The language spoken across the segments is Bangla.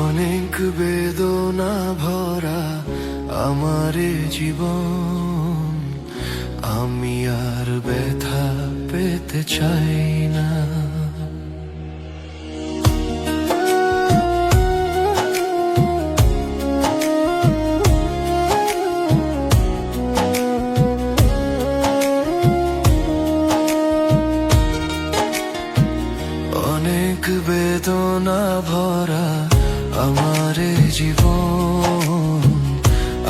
অনেক বেদনা ভরা আমার জীবন, আমি আর ব্যথা পেতে চাই না। অনেক বেদনা ভরা আমার জীবন,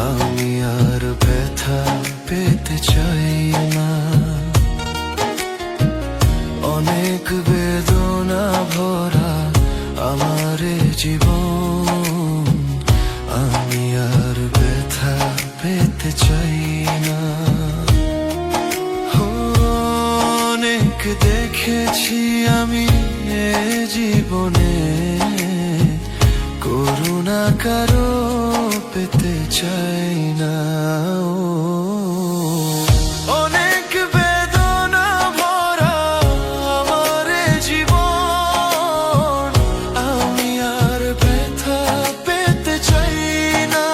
আমি আর ব্যথা পেতে চাই না। অনেক বেদনা ভরা আমার জীবন, আমি আর ব্যথা পেতে চাই না। অনেক দেখেছি আমি এ জীবনে, করুণা কারো পেতে চাই না। অনেক বেদনা ভরা আমার জীবন, আমি আর ব্যথা পেতে চাই না।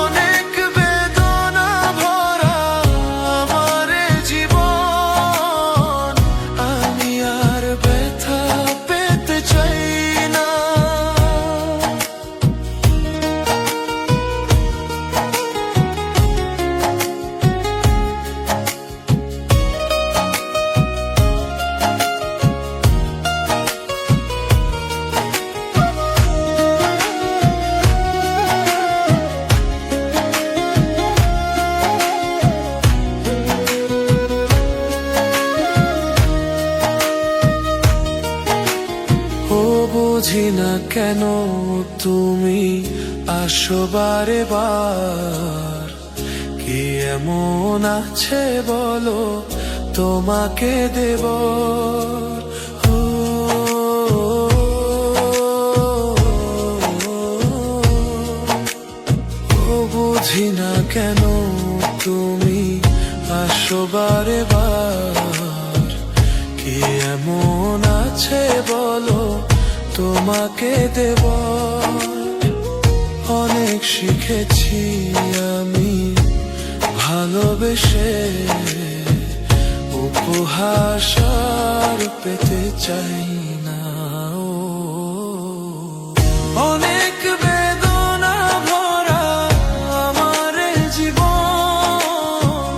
অনেক বেদনা ভরা আমার জীবন, আমি আর ব্যথা পেতে চাই না। বুঝি না কেন তুমি আসো বারে বার, কি এমন আছে বলো তোমাকে দেব। বুঝি না কেন তুমি আসো বারে বার, কি এমন আছে বলো তোমাকে দেব। অনেক শিখেছি আমি ভালোবেসে, উপহাস আর পেতে চাই না। অনেক বেদনা ভরা আমার জীবন,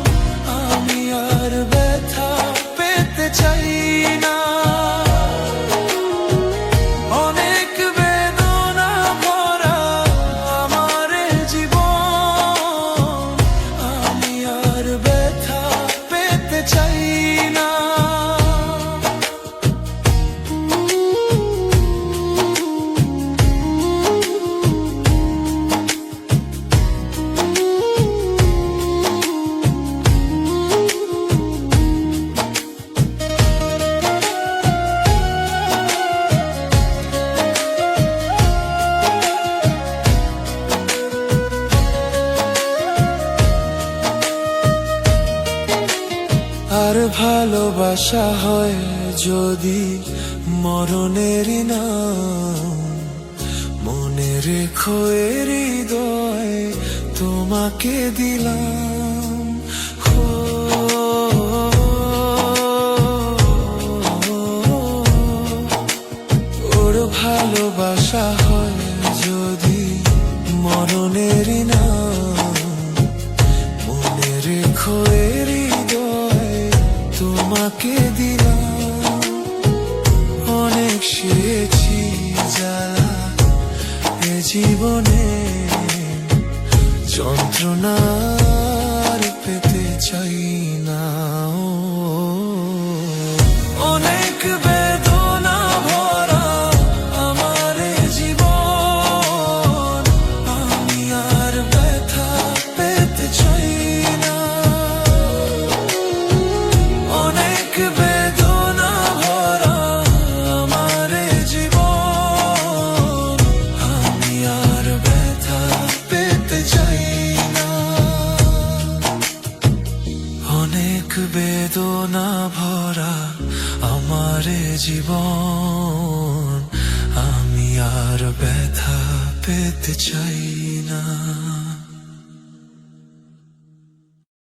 আমি আর ব্যথা পেতে চাই না। আর ভালোবাসা হয় যদি মরণের নাম, মনে রেখো এ হৃদয় তোমাকে দিলাম। ওর ভালোবাসা হয় যদি মরণের নাম, মনে রেখো এ হৃদয় তোমাকে দিলাম। অনেক শিখেছি জ্বালা এ জীবনে, যন্ত্রণার পেতে চাই না। অনেক বেদনা ভরা আমার জীবন, আমি আর ব্যথা পেতে চাই না। অনেক বেদনা ভরা আমার জীবন, ভরা আমার জীবন, আমি আর ব্যথা পেতে চাই না।